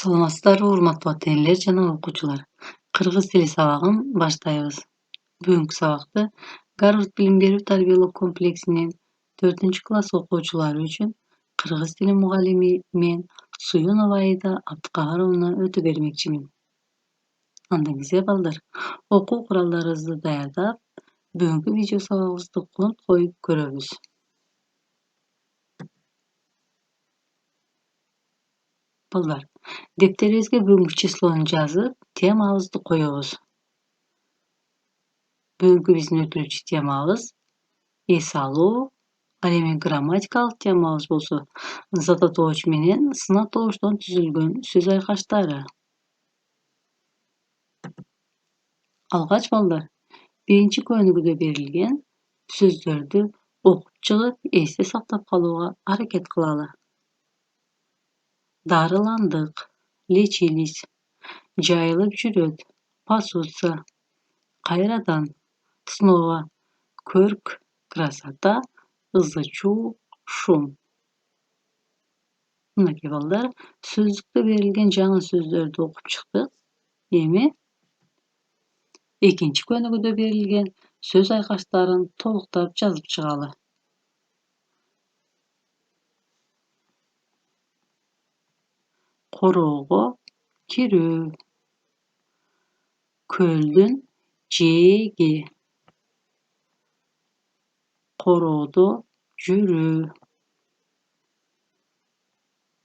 Саламатсыздарбы, урматтуу ата-энелер жана окуучулар. Кыргыз тили сабагын баштайбыз. Бүгүнкү сабакты Гарвард билим берүү тарбиялоо комплексинин 4-класс окуучулары үчүн кыргыз тили мугалими мен Суюнова Аида Абдыкагаровна өтө бермекчимин. Анда эмесе балдар, окуу куралдарыбызды даярдап, бүгүнкү видео сабагыбызды конт коюп көрөбүз. Балдар, дептерибизге бүгүнкү числону жазып, темабызды коебуз. Бүгүнкү биздин өтүлүүчү темабыз эс алуу, ал эми грамматикалык темабыз болсо, задатооч менен сынатоочтон түзүлгөн сөз айкаштары. Алгач балдар, биринчи көнүгүүдө берилген сөздөрдү окуп чыгып, эсте сактап калууга аракет кылалы. Дарыландык, лечились, жайылып жүрөт, пасутся, кайрадан, снова, көрк, красота, ызы-чуу, шум. Мынакей балдар, сөздүктө берилген жаңы сөздөрдү окуп чыктык. Эми экинчи көнүгүүдө берилген сөз айкаштарын толуктап жазып чыгалы. Короого кирүү, көлдүн жээги, короодо жүрүү,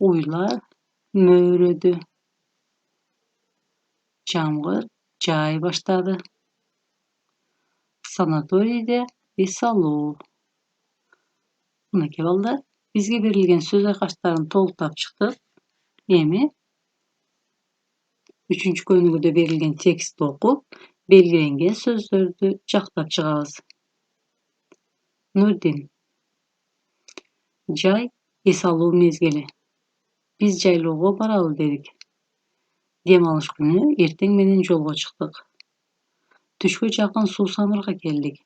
уйлар мөөрөдү, жамгыр жаай баштады, санаторийде эс алуу. Мынакей балдар, бизге берилген сөз айкаштарын толуктап чыктык. Эми үчүнчү көнүгүүдө берилген текстти окуп, белгиленген сөздөрдү жактап чыгабыз. Нурдин. Жай эс алуу мезгили. Биз жайлоого баралы дедик. Дем алыш күнү эртең менен жолго чыктык. Түшкө жакын Суусамырга келдик.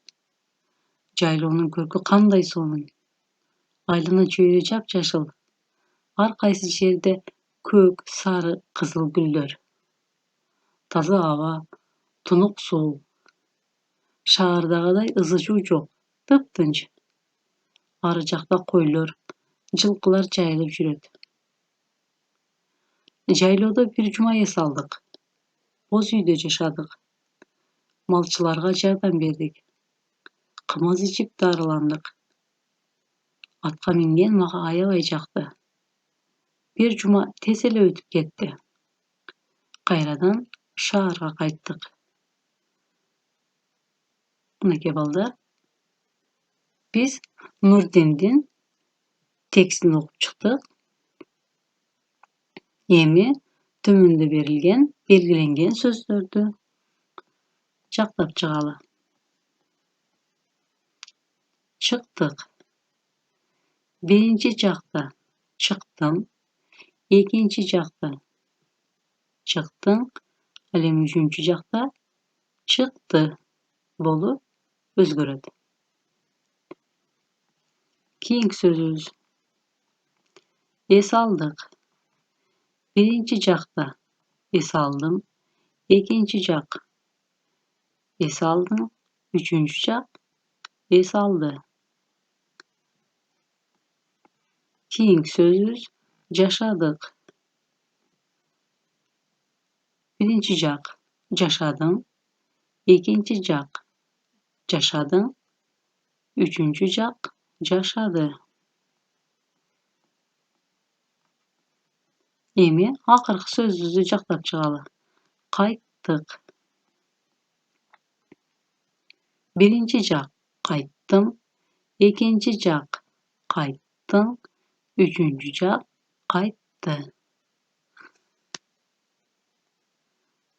Жайлоонун көркү кандай сонун. Айлана чөйрө жапжашыл. Ар кайсы жерде көк, сары, кызыл гүлдөр. Таза аба, тунук суу. Шаардагыдай ызы-чуу жок, тыптынч. Ары жакта койлор, жылкылар жайылып жүрөт. Жайлоодо бир жума эс алдык. Боз үйдө жашадык. Малчыларга жардам бердик. Кымыз ичип дарыландык. Атка минген мага аябай жакты. Бир жума тез эле өтүп кетти. Кайрадан шаарга кайттык. Мынакей балдар, биз Нурдиндин текстин окуп чыктык. Эми төмөндө берилген, белгиленген сөздөрдү жактап чыгалы. Чыктык. Биринчи жакта чыктым, экинчи жакта чыктың, ал эми үчүнчү жакта чыкты болуп өзгөрөт. Кийинки сөзүбүз эс алдык. Биринчи жакта эс алдым, экинчи жак эс алдым, үчүнчү жак эс алды. Кийинки сөзүбүз жашадык. Биринчи жак жашадым, экинчи жак жашадың, үчүнчү жак жашады. Эми акыркы сөзүбүздү жактап чыгалы. Кайттык. Биринчи жак кайттым, экинчи жак кайттың, үчүнчү жак кайтты.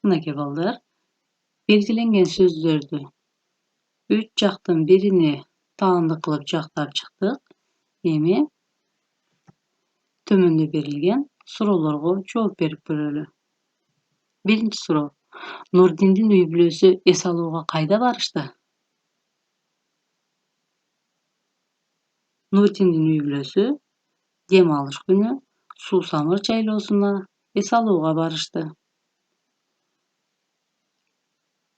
Мынакей балдар, белгиленген сөздөрдү үч жактын бирине таандык кылып жактап чыктык. Эми төмөндө берилген суроолорго жооп берип көрөлү. Биринчи суроо. Нурдиндин үй бүлөсү эс алууга кайда барышты? Нурдиндин үй бүлөсү дем алыш күнү Суусамыр жайлоосуна эс алууга барышты.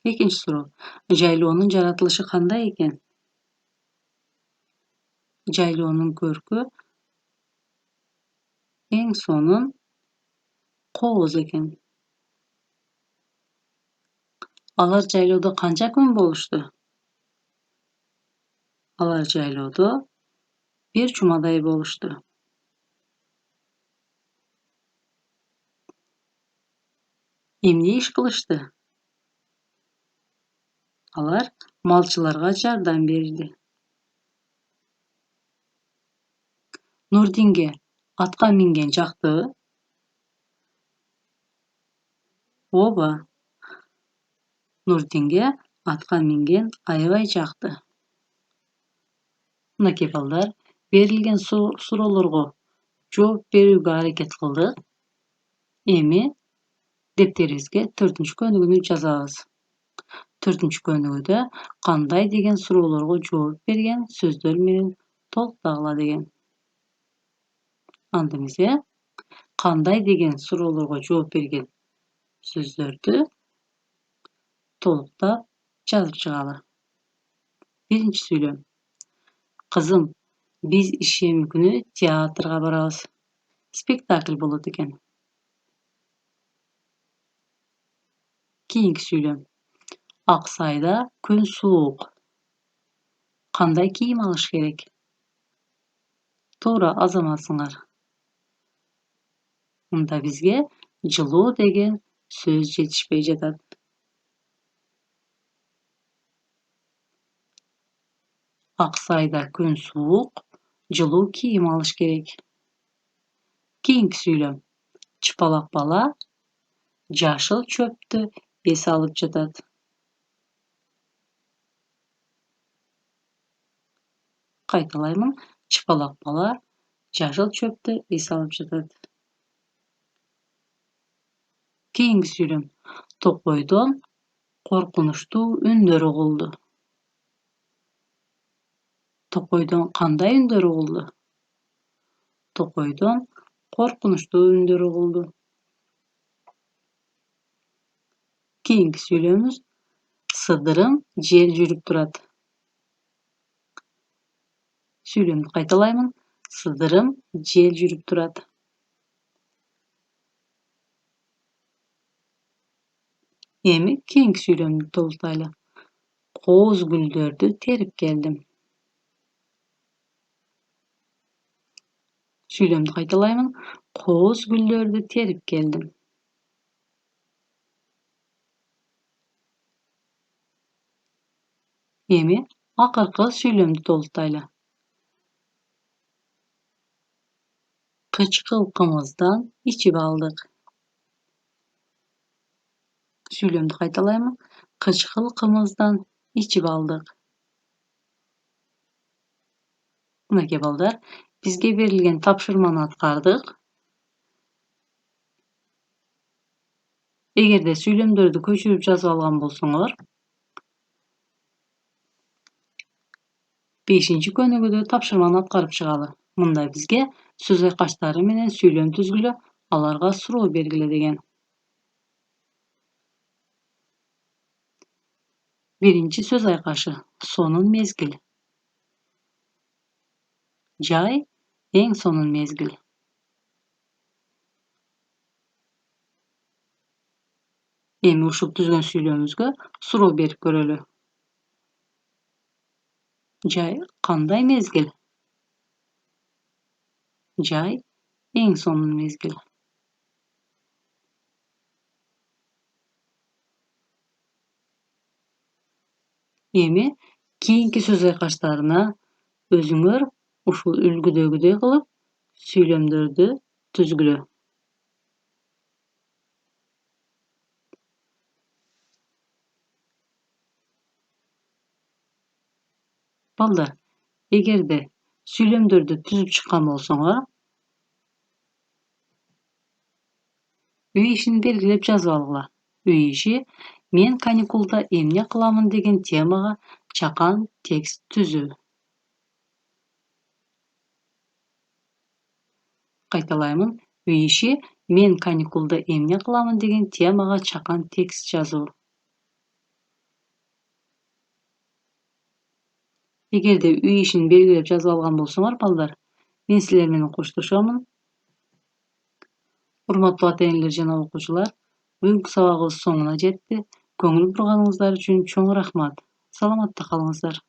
Экинчи суроо. Жайлоонун жаратылышы кандай экен? Жайлоонун көркү эң сонун кооз экен. Алар жайлоодо канча күн болушту? Алар жайлоодо бир жумадай болушту. Эмне иш кылышты? Алар малчыларга жардам берди. Нурдинге атка минген жактыбы? Ооба. Нурдинге атка минген аябай жакты. Мынакей балдар, берилген суроолорго жооп берүүгө аракет кылдык. Эми дептерибизге 4-көнүгүнү жазабыз. 4-көнүгүдө кандай деген суроолорго жооп берген сөздөр менен толуктагыла деген. Анда эмесе кандай деген суроолорго жооп берген сөздөрдү толуктап жазып чыгалы. Биринчи сүйлөм. Кызым, биз ишемби күнү театрга барабыз. Спектакль болот экен. Кийинки сүйлөм. Ак Сайда күн суук. Кандай кийим алыш керек? Туура, азаматсыңар. Мында бизге жылуу деген сөз жетишпей жатат. Ак Сайда күн суук, жылуу кийим алыш керек. Кийинки сүйлөм. Чыпалак бала жашыл чөптү эс алып жатат. Кайталаймын. Чыпалак бала жашыл чөптү эс алып жатат. Кийинки сүйлөм. Токойдон коркунучтуу үндөр угулду. Токойдон кандай үндөр угулду? Токойдон коркунучтуу үндөр угулду. Кийинки сүйлөмүбүз. Сыдырым жел жүрүп турат. Сүйлөмдү кайталаймын. Сыдырым жел жүрүп турат. Эми кийинки сүйлөмдү толуктайлы. Кооз гүлдөрдү терип келдим. Сүйлөмдү кайталаймын. Кооз гүлдөрдү терип келдим. Эми акыркы сүйлөмдү толуктайлы. Кычкыл кымыздан ичип алдык. Сүйлөмдү кайталаймын. Кычкыл кымыздан ичип алдык. Мынакей балдар, бизге берилген тапшырманы аткардык. Эгерде сүйлөмдөрдү көчүрүп жазып алган болсоңор, 5-көнүгүдө тапшырманы аткарып чыгалы. Мында бизге сөз айкаштары менен сүйлөм түзгүлө, аларга суроо бергиле деген. Биринчи сөз айкашы. Сонун мезгил. Жай эң сонун мезгил. Эми ушул түзгөн сүйлөмүбүзгө суроо берип көрөлү. Жай кандай мезгил? Жай эң сонун мезгил. Эми кийинки сөз айкаштарына өзүңөр ушул үлгүдөгүдөй кылып сүйлөмдөрдү түзгүлө. Балдар, эгерде сүйлөмдөрдү түзүп чыккан болсоңор, үй ишин белгилеп жазып алгыла. Үй иши мен каникулда эмне кыламын деген темага чакан текст түзүү. Кайталаймын. Үй иши «Мен каникулда эмне кыламын» деген темага чакан текст жазуу. Эгерде үй ишин белгилеп жазып алган болсоңор балдар, мен силер менен коштошомун. Урматтуу ата-энелер жана окуучулар, бүгүнкү сабагыбыз соңуна жетти. Көңүл бурганыңыздар үчүн чоң рахмат. Саламатта калыңыздар.